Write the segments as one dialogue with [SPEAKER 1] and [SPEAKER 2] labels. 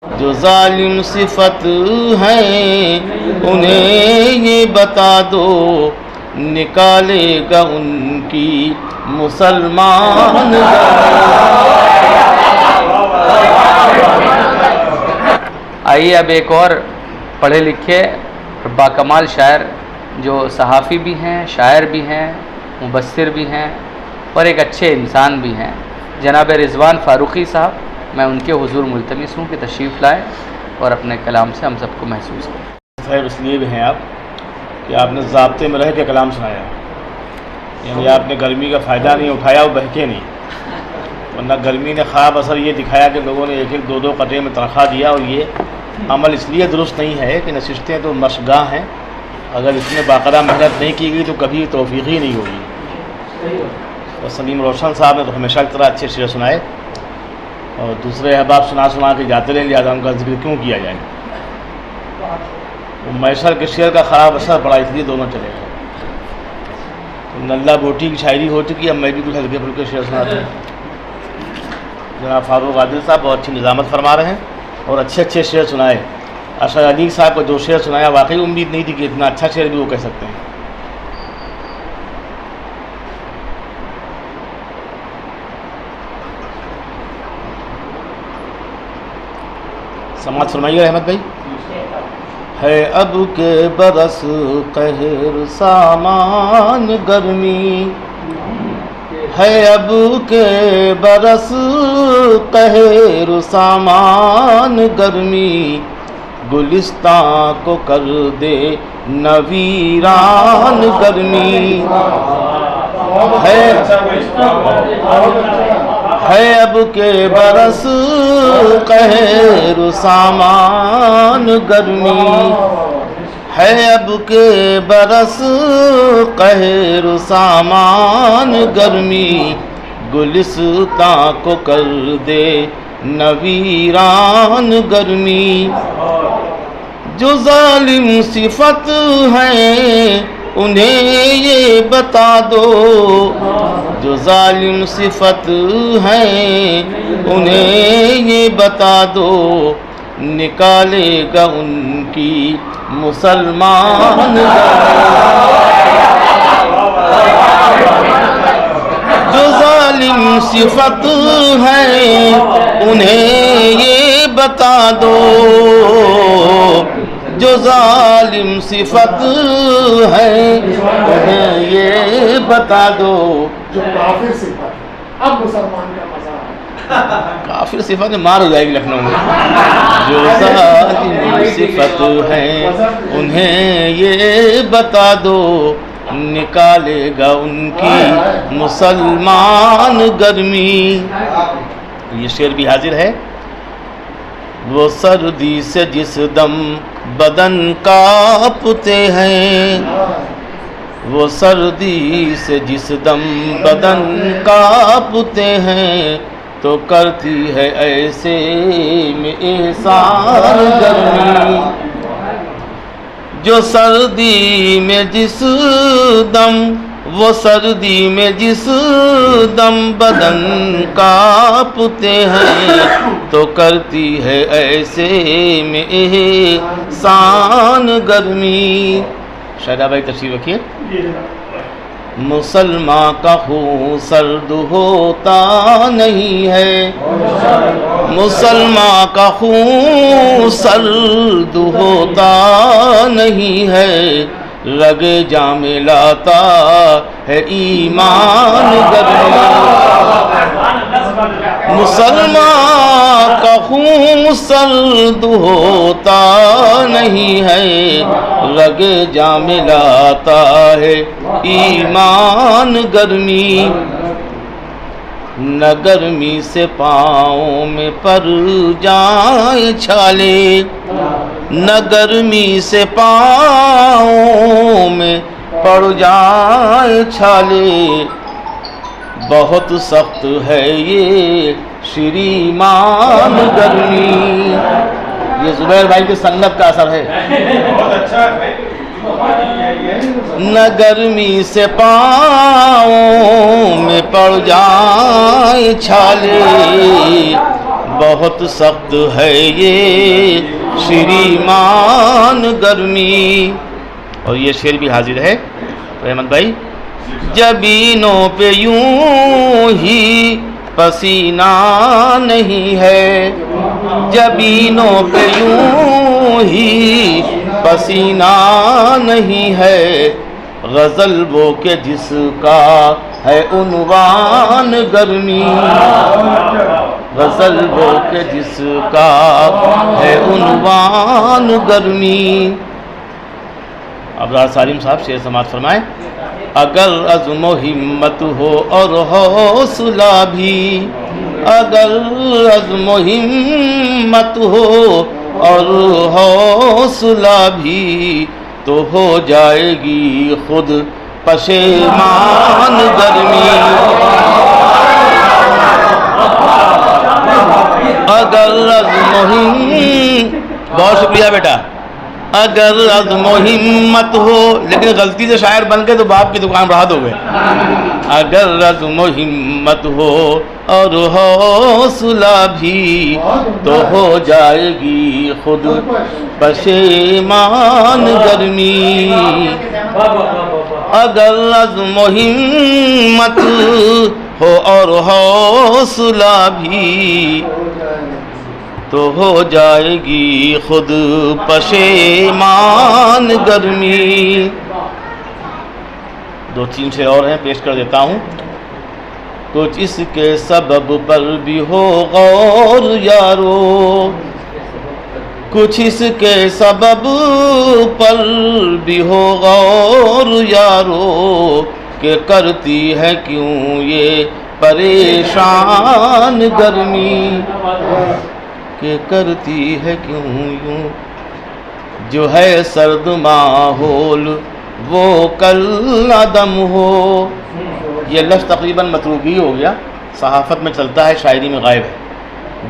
[SPEAKER 1] جو ظالم صفت ہیں انہیں یہ بتا دو، نکالے گا ان کی مسلمان۔
[SPEAKER 2] آئیے اب ایک اور پڑھے لکھے باکمال شاعر جو صحافی بھی ہیں، شاعر بھی ہیں، مبصر بھی ہیں اور ایک اچھے انسان بھی ہیں، جناب رضوان فاروقی صاحب، میں ان کے حضور ملتمس ہوں کہ تشریف لائیں اور اپنے کلام سے ہم سب کو محسوس کریں۔
[SPEAKER 1] خیر اس لیے بھی ہیں آپ کہ آپ نے ضابطے میں رہ کے کلام سنایا، یعنی آپ نے گرمی کا فائدہ نہیں اٹھایا اور بہکے نہیں، ورنہ گرمی نے خواب اثر یہ دکھایا کہ لوگوں نے ایک ایک دو دو قطعے میں تنخواہ دیا، اور یہ عمل اس لیے درست نہیں ہے کہ نشستیں تو مشگاہ ہیں، اگر اس میں باقاعدہ محنت نہیں کی گئی تو کبھی توفیق ہی نہیں ہوگی۔ اور سلیم روشن صاحب نے تو ہمیشہ کی طرح اچھے شعر سنائے، اور دوسرے احباب سنا کے جاتے رہے، لہٰذا ان کا ذکر کیوں کیا جائے۔ میسر کے شعر کا خراب اثر پڑا، اس لیے دونوں چلے گئے۔ نلہ بوٹی کی شاعری ہو چکی، اب میں بھی کچھ ہلکے پھلکے شعر سناتا ہوں۔ جناب فاروق عادل صاحب بہت اچھی نظامت فرما رہے ہیں اور اچھے اچھے شعر سنائے۔ اشرف علی صاحب کو جو شعر سنایا واقعی امید نہیں تھی کہ اتنا اچھا شعر بھی وہ کہہ سکتے ہیں۔ سماعت فرمائیے احمد بھائی۔ ہے اب کے برس قہر سامان گرمی، ہے اب کے برس قہر سامان گرمی، گلستان کو کر دے نویران گرمی۔ ہے اب کے برس قہر سامان گرمی، ہے اب کے برس قہر سامان گرمی، گلستان کو کر دے نویران گرمی۔ جو ظالم صفت ہیں انہیں یہ بتا دو، جو ظالم صفت ہیں انہیں یہ بتا دو، نکالے گا ان کی مسلمان۔ جو ظالم صفت ہیں انہیں یہ بتا دو، جو ظالم صفت ہے انہیں یہ بتا دو۔
[SPEAKER 3] جو کافر صفت، اب مسلمان کا مزہ،
[SPEAKER 1] کافر صفت میں مار ہو جائے گی لکھنؤ میں۔ جو ظالم صفت ہے انہیں یہ بتا دو، نکالے گا ان کی مسلمان گرمی۔ یہ شعر بھی حاضر ہے۔ وہ سردی سے جس دم بدن کانپتے ہیں، وہ سردی سے جس دم بدن کانپتے ہیں، تو کرتی ہے ایسے میں احسان گرمی۔ جو سردی میں جس دم، وہ سردی میں جس دم بدن کانپتے ہیں، تو کرتی ہے ایسے میں احسان گرمی۔ شاہدہ بھائی تشریف رکھیے۔ مسلمان کا خون سرد ہوتا نہیں ہے، مسلمان کا خون سرد ہوتا نہیں ہے، رگ جام لاتا ہے ایمان گرمی۔ مسلمان کا خون سرد ہوتا نہیں ہے، رگ جام لاتا ہے ایمان گرمی۔ نہ گرمی سے پاؤں میں پر جائیں چھالے، نہ گرمی سے پاؤں میں پڑ جائیں چھالے، بہت سخت ہے یہ شریمان گرمی۔ یہ زبیر بھائی کی سنت کا اثر ہے۔ نہ گرمی سے پاؤں میں پڑ جائیں چھالے، بہت سخت ہے یہ شریمان گرمی. اور یہ شعر بھی حاضر ہے احمد بھائی. جبینوں پہ یوں ہی پسینہ نہیں ہے, جبینوں پہ یوں ہی پسینہ نہیں ہے, غزل وہ کہ جس کا ہے عنوان گرمی, غزل وہ کہ جس کا ہے عنوان گرمی. ابرار سالم صاحب شعر سماعت فرمائیں. اگر عزم و ہمت ہو اور حوصلہ بھی, اگر عزم و ہمت ہو اور حوصلہ بھی, تو ہو جائے گی خود پشیمان گرمی. اگر عزم و ہمت, بہت شکریہ بیٹا. اگر عزم و ہمت ہو, لیکن غلطی سے شاعر بن کے تو باپ کی دکان بڑھا دو گے. اگر عزم و ہمت ہو اور حوصلہ بھی, تو ہو جائے گی خود پشیمان گرمی. اگر عزم و ہمت ہو اور حوصلہ بھی, تو ہو جائے گی خود پشیمان گرمی. دو تین سے اور ہیں, پیش کر دیتا ہوں. کچھ اس کے سبب پر بھی ہو غور یارو, کچھ اس کے سبب پر بھی ہو غور یارو, کہ کرتی ہے کیوں یہ پریشان گرمی, کہ کرتی ہے کیوں یوں جو ہے سرد ماحول وہ کل عدم ہو. یہ لفظ تقریباً متروک ہی ہو گیا, صحافت میں چلتا ہے, شاعری میں غائب ہے.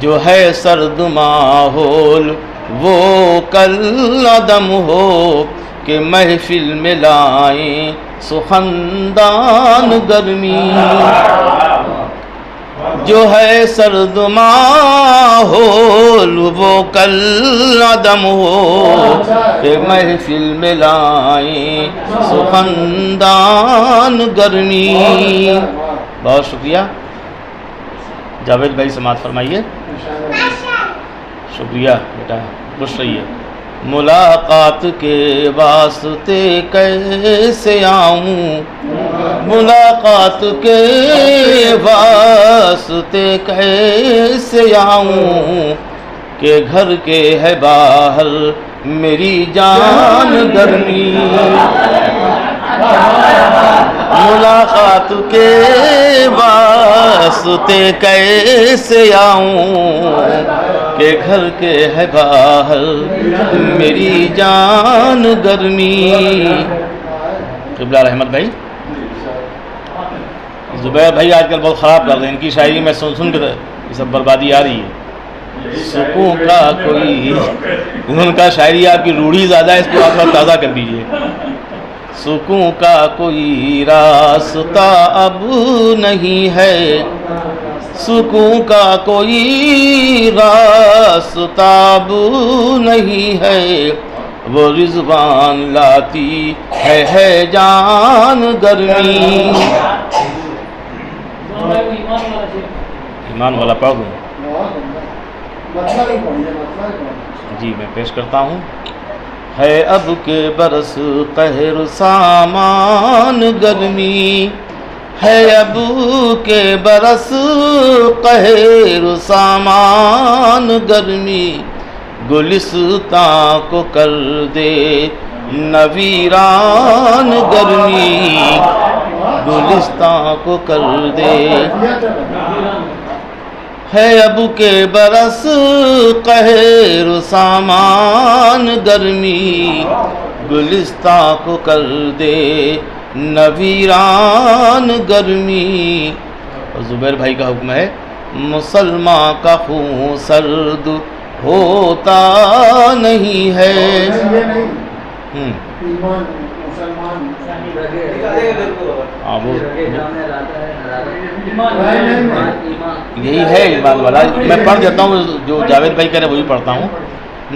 [SPEAKER 1] جو ہے سرد ماحول وہ کل عدم ہو, کہ محفل میں لائیں سخندان گرمی. جو ہے سرد ماحول وہ کل عدم ہو, کہ محفل میں لائیں سخندان گرمی. بہت شکریہ. جاوید بھائی سماعت فرمائیے. شکریہ بیٹا, خوش رہیے. ملاقات کے واسطے کیسے آؤں, ملاقات کے واسطے کیسے آؤں, کہ گھر کے ہے باہر میری جان گرمی. ملاقات کے واسطے کیسے آؤں, کہ گھر کے ہے باہر میری جان گرمی. قبلہ رحمت بھائی. زبیر بھائی آج کل بہت خراب کر رہے ہیں, ان کی شاعری میں سن کے یہ سب بربادی آ رہی ہے. سکون کا کوئی, انہوں کا شاعری آپ کی روڑی زیادہ ہے, اس کو آپ تازہ کر دیجیے. سکون کا کوئی راستہ اب نہیں ہے, سکون کا کوئی راستہ اب نہیں ہے, وہ رضوان لاتی ہے جان گرمی. ایمان والا پڑھ دوں جی, میں پیش کرتا ہوں. ہے اب کے برس قہر سامان گرمی, ہے اب کے برس قہر سامان گرمی, گلستاں کو کر دے نویران گرمی, گلستاں کو کر دے. ہے اب کے برس قہر سامان گرمی, گلستاں کو کر دے نویران گرمی. اور زبیر بھائی کا حکم ہے, مسلمان کا خون سرد ہوتا نہیں ہے. یہی ہے ایمان والا. میں پڑھ دیتا ہوں جو جاوید بھائی کہہ رہے وہی پڑھتا ہوں.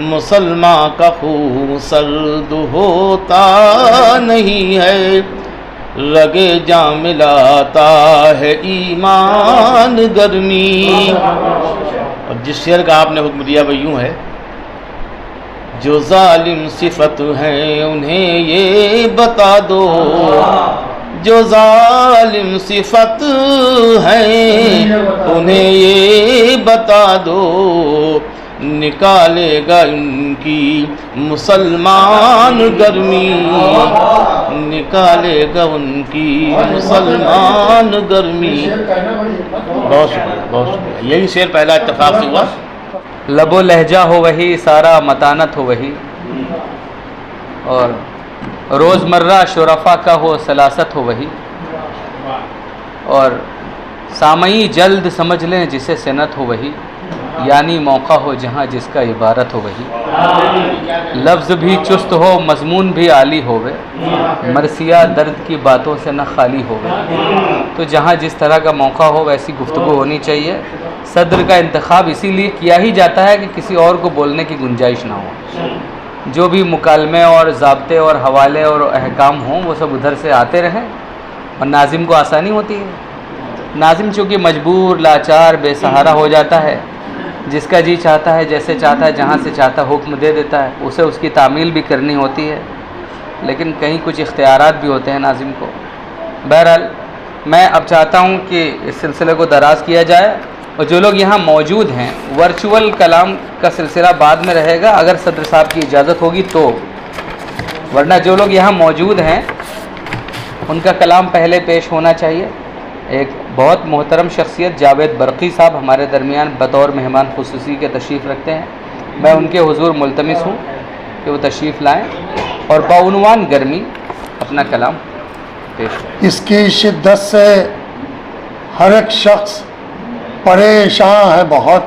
[SPEAKER 1] مسلمان کا خون سرد ہوتا نہیں ہے, رگے جاں ملاتا ہے ایمان گرمی. اور جس شعر کا آپ نے حکم دیا وہ یوں ہے, جو ظالم صفت ہیں انہیں یہ بتا دو, جو ظالم صفت ہیں انہیں یہ بتا دو, نکالے گا ان کی مسلمان گرمی, نکالے گا ان کی مسلمان گرمی. بہت شکریہ, بہت شکریہ. یہی شعر پہلا اتفاق سے ہوا.
[SPEAKER 2] لب و لہجہ ہو وہی, سارا متانت ہو وہی, اور روزمرہ شرفا کا ہو سلاست ہو وہی, اور سامعی جلد سمجھ لیں جسے صنعت ہو وہی, یعنی موقع ہو جہاں جس کا عبارت ہو وہی. لفظ بھی چست ہو مضمون بھی عالی ہووے, مرثیہ درد کی باتوں سے نہ خالی ہووے. تو جہاں جس طرح کا موقع ہو ویسی گفتگو ہونی چاہیے. صدر کا انتخاب اسی لیے کیا ہی جاتا ہے کہ کسی اور کو بولنے کی گنجائش نہ ہو. جو بھی مکالمے اور ضابطے اور حوالے اور احکام ہوں وہ سب ادھر سے آتے رہیں, اور ناظم کو آسانی ہوتی ہے. ناظم چونکہ مجبور لاچار بے سہارا ہو جاتا ہے, جس کا جی چاہتا ہے جیسے چاہتا ہے جہاں سے چاہتا ہے حکم دے دیتا ہے, اسے اس کی تعمیل بھی کرنی ہوتی ہے, لیکن کہیں کچھ اختیارات بھی ہوتے ہیں ناظم کو. بہرحال میں اب چاہتا ہوں کہ اس سلسلے کو دراز کیا جائے, اور جو لوگ یہاں موجود ہیں ورچوئل کلام کا سلسلہ بعد میں رہے گا اگر صدر صاحب کی اجازت ہوگی تو, ورنہ جو لوگ یہاں موجود ہیں ان کا کلام پہلے پیش ہونا چاہیے. ایک بہت محترم شخصیت جاوید برقی صاحب ہمارے درمیان بطور مہمان خصوصی کے تشریف رکھتے ہیں. میں ان کے حضور ملتمس ہوں کہ وہ تشریف لائیں اور بعنوان گرمی اپنا کلام پیش کریں.
[SPEAKER 3] اس کی شدت سے ہر ایک شخص پریشان ہے بہت,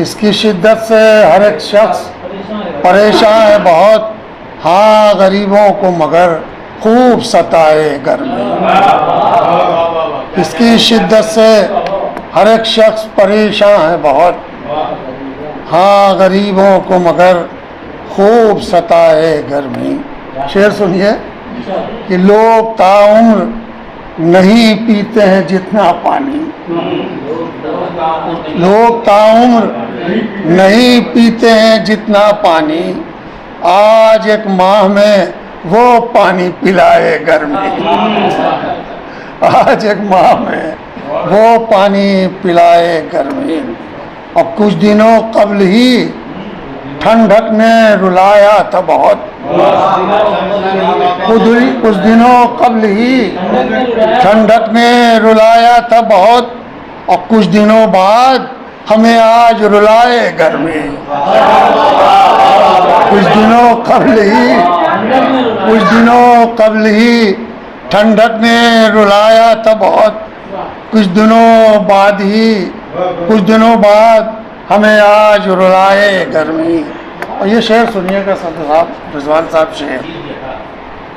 [SPEAKER 3] اس کی شدت سے ہر ایک شخص پریشان ہے بہت, ہاں غریبوں کو مگر خوب ستائے گرمی. اس کی شدت سے ہر ایک شخص پریشان ہے بہت, ہاں غریبوں کو مگر خوب ستائے گرمی. شعر سنیے کہ لوگ تاعمر نہیں پیتے ہیں جتنا پانی, لوگ تاعمر نہیں پیتے ہیں جتنا پانی, آج ایک ماہ میں وہ پانی پلائے گرمی. آج ایک ماہ میں وہ پانی پلائے گرمی. اور کچھ دنوں قبل ہی ٹھنڈک نے رلایا تھا بہت, کچھ دنوں قبل ہی ٹھنڈک نے رلایا تھا بہت, اور کچھ دنوں بعد ہمیں آج رلائے گرمی. کچھ دنوں قبل ہی ٹھنڈک نے رلایا تھا بہت, کچھ دنوں بعد ہمیں آج رلائے گرمی. اور یہ شعر سنیے گا صدر صاحب رضوان صاحب شعر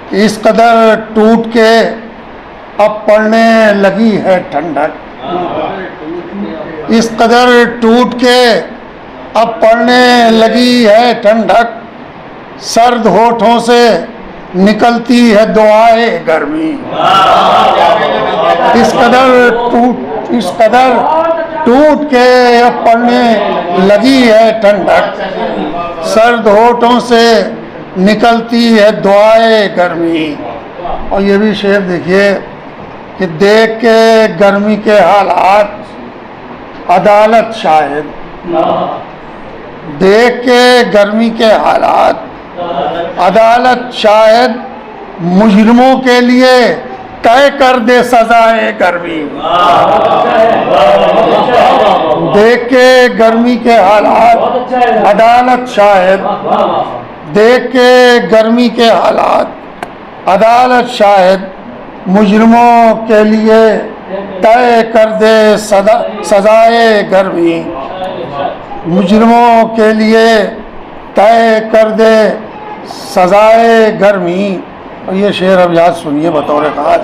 [SPEAKER 3] کہ اس قدر ٹوٹ کے اب پڑنے لگی ہے ٹھنڈک, اس قدر ٹوٹ کے اب پڑنے لگی ہے ٹھنڈک, سرد ہونٹوں سے نکلتی ہے دعائے گرمی. اس قدر ٹوٹ کے اب پڑنے لگی ہے ٹھنڈک, سرد ہونٹوں سے نکلتی ہے دعائے گرمی. اور یہ بھی شعر دیکھیے کہ دیکھ کے گرمی کے حالات عدالت شاہد, دیکھ کے گرمی کے حالات عدالت شاہد, مجرموں کے لیے طے کر دے سزائے گرمی. دیکھ کے گرمی کے حالات عدالت شاہد, دیکھ کے گرمی کے حالات عدالت شاہد, مجرموں کے لیے طے کر دے سزائے گرمی. مجرموں کے لیے طے کر دے سزائے گرمی. اور یہ شعر اب یاد سنیے بطور خاص